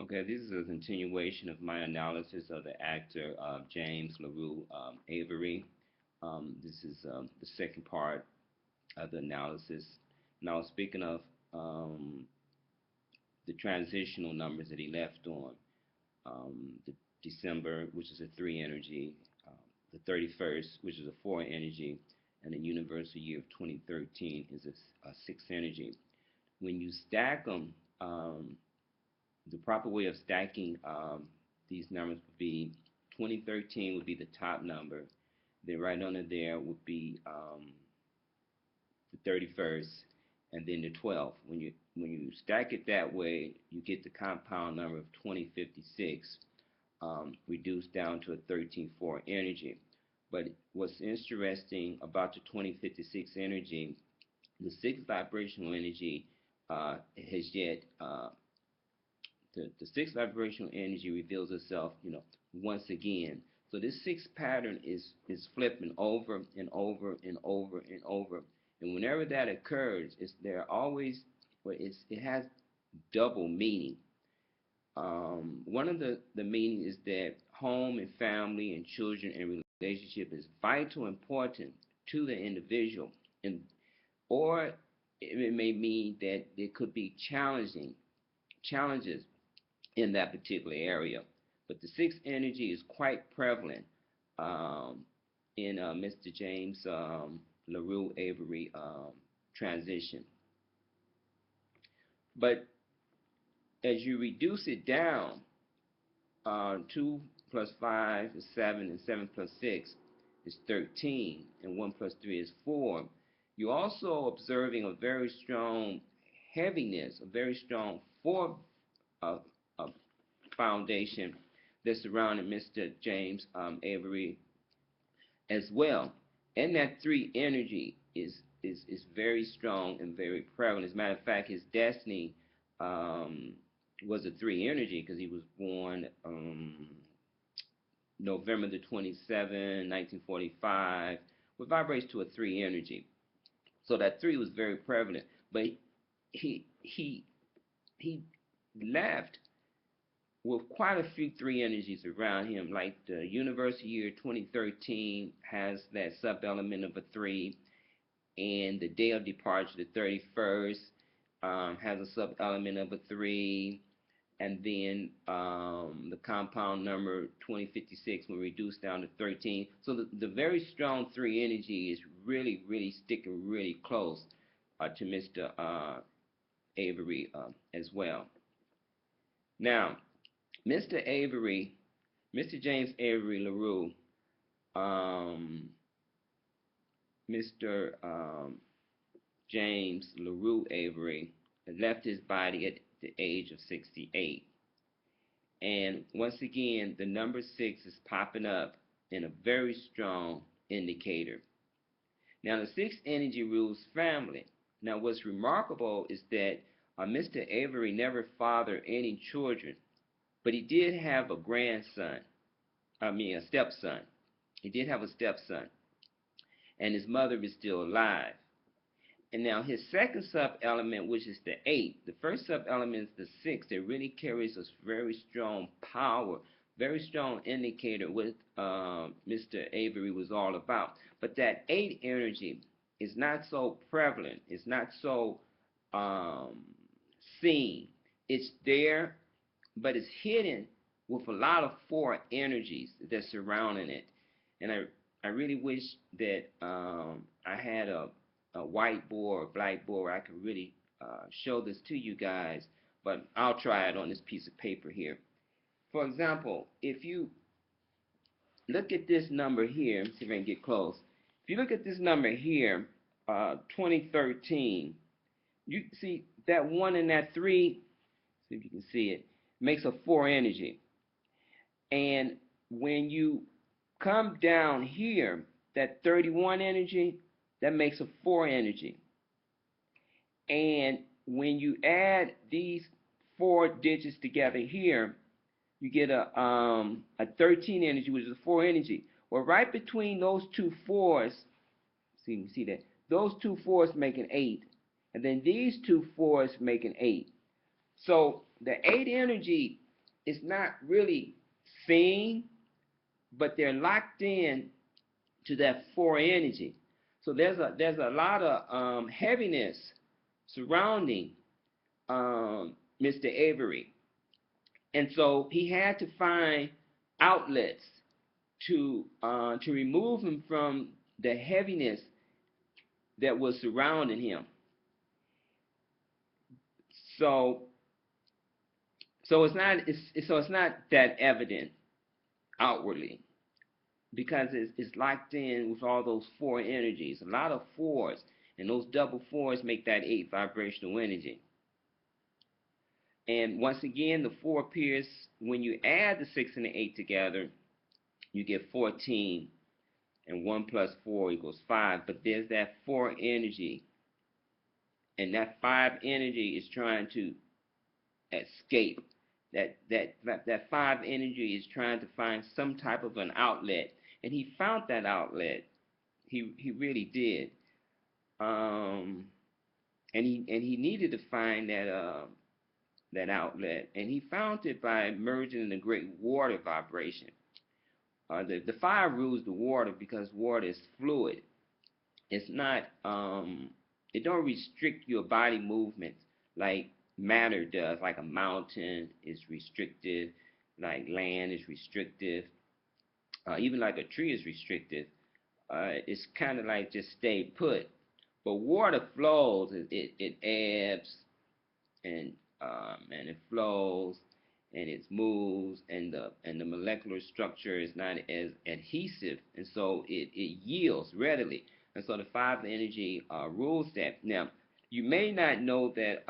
Okay, this is a continuation of my analysis of the actor James Avery. This is the second part of the analysis. Now, speaking of um, the transitional numbers that he left on, the December, which is a 3 energy, the 31st, which is a 4 energy, and the universal year of 2013 is a 6 energy. When you stack them, the proper way of stacking these numbers would be 2013 would be the top number. Then right under there would be the 31st, and then the 12th. When you stack it that way, you get the compound number of 2056, reduced down to a 13-4 energy. But what's interesting about the 2056 energy, the sixth vibrational energy has yet the sixth vibrational energy reveals itself, once again. So this sixth pattern is flipping over and over and over and over. And whenever that occurs, there always, well, it has double meaning. One of the meaning is that home and family and children and relationship is vital important to the individual, and or it may mean that there could be challenges in that particular area. But the sixth energy is quite prevalent um, in Mr. James LaRue Avery transition. But as you reduce it down, 2 plus 5 is 7, and 7 plus 6 is 13, and 1 plus 3 is 4. You're also observing a very strong heaviness, a very strong four uh, uh, foundation that surrounded Mr. James Avery as well. And that 3 energy is very strong and very prevalent. As a matter of fact, his destiny um, was a 3 energy because he was born November the 27th, 1945, which vibrates to a 3 energy. So that 3 was very prevalent. But he he he left with quite a few 3 energies around him, like the universal year 2013 has that sub-element of a 3, and the day of departure, the 31st, has a sub-element of a 3, and then the compound number 2056 will reduce down to 13. So the very strong 3 energy is really, really sticking really close to Mr. Avery as well. Now, Mr. Avery, Mr. James Avery LaRue, um, Mr. James LaRue Avery left his body at the age of 68. And once again, the number 6 is popping up in a very strong indicator. Now, the sixth energy rules family. Now, what's remarkable is that Mr. Avery never fathered any children, but he did have a grandson, a stepson. He did have a stepson, and his mother is still alive. And now his second sub-element, which is the 8, the first sub-element is the 6, that really carries a very strong power, very strong indicator what Mr. Avery was all about. But that 8 energy is not so prevalent. It's not so um, seen. It's there, but it's hidden with a lot of 4 energies that's surrounding it. And I really wish that I had a whiteboard or blackboard where I could really show this to you guys, but I'll try it on this piece of paper here. For example, if you look at this number here, see if I can get close. If you look at this number here, 2013, you see that 1 and that 3, see if you can see it, makes a 4 energy. And when you come down here, that 31 energy, that makes a 4 energy. And when you add these 4 digits together here, you get a 13 energy, which is a 4 energy. Well, right between those two 4s, see that? Those two 4s make an 8. And then these two 4s make an 8. So the 8 energy it's not really seen, but they're locked in to that four energy. So there's a lot of heaviness surrounding Mr. Avery, and so he had to find outlets to remove him from the heaviness that was surrounding him. So it's not that evident outwardly because it's locked in with all those four energies, a lot of fours, and those double fours make that eight vibrational energy. And once again, the four appears when you add the six and the eight together, you get 14, and 1 plus 4 equals 5. But there's that four energy, and that five energy is trying to escape. That five energy is trying to find some type of an outlet, and he found that outlet. He really did. And he needed to find that outlet, and he found it by merging in the great water vibration. The fire rules the water because water is fluid. It's not it don't restrict your body movements like matter does, like a mountain is restrictive, like land is restrictive, even like a tree is restrictive. It's kind of like just stay put. But water flows, it ebbs, and it flows, and it moves, and the molecular structure is not as adhesive, and so it yields readily. And so the five energy rules that. Now, you may not know that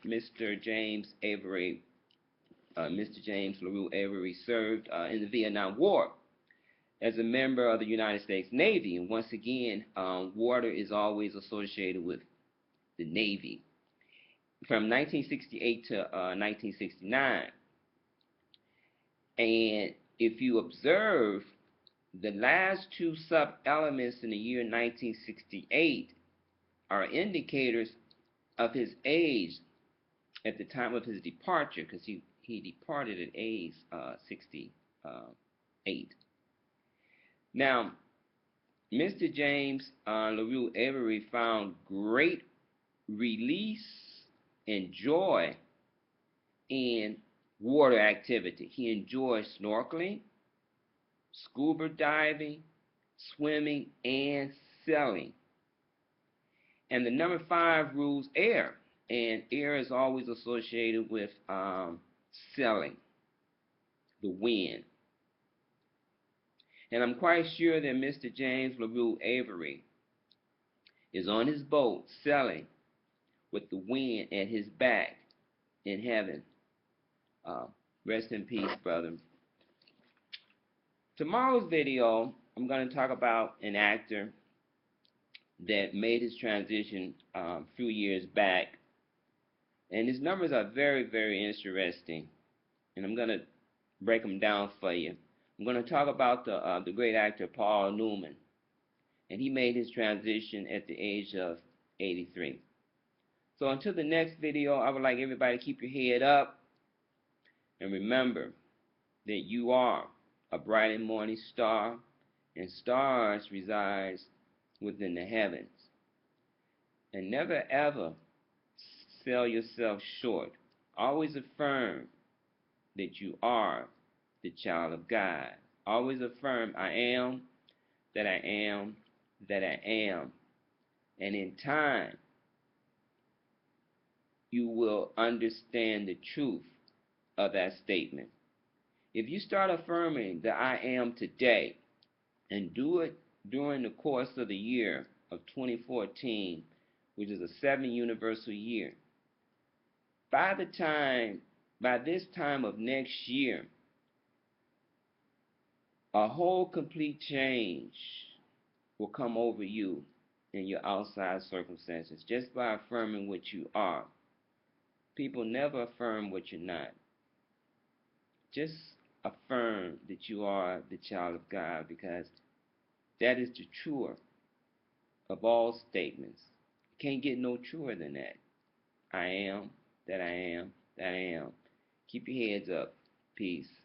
Mr. James LaRue Avery served in the Vietnam War as a member of the United States Navy. And once again, water is always associated with the Navy. From 1968 to 1969. And if you observe, the last two sub-elements in the year 1968 are indicators of his age at the time of his departure, because he departed at age 68. Now, Mr. James LaRue Avery found great release and joy in water activity. He enjoys snorkeling, scuba diving, swimming, and sailing. And the number 5 rules air, and air is always associated with sailing, the wind. And I'm quite sure that Mr. James LaRue Avery is on his boat sailing with the wind at his back in heaven. Rest in peace, brother. Tomorrow's video, I'm going to talk about an actor that made his transition a few years back. And his numbers are very, very interesting. And I'm going to break them down for you. I'm going to talk about the great actor Paul Newman. And he made his transition at the age of 83. So until the next video, I would like everybody to keep your head up. And remember that you are a bright and morning star, and stars resides within the heavens. And never ever sell yourself short. Always affirm that you are the child of God. Always affirm, I am, that I am, that I am. And in time, you will understand the truth of that statement. If you start affirming that I am today and do it during the course of the year of 2014, which is a 7 universal year, by this time of next year, a whole complete change will come over you in your outside circumstances just by affirming what you are. People never affirm what you're not. Just affirm that you are the child of God, because that is the truer of all statements. You can't get no truer than that. I am, that I am, that I am. Keep your heads up. Peace.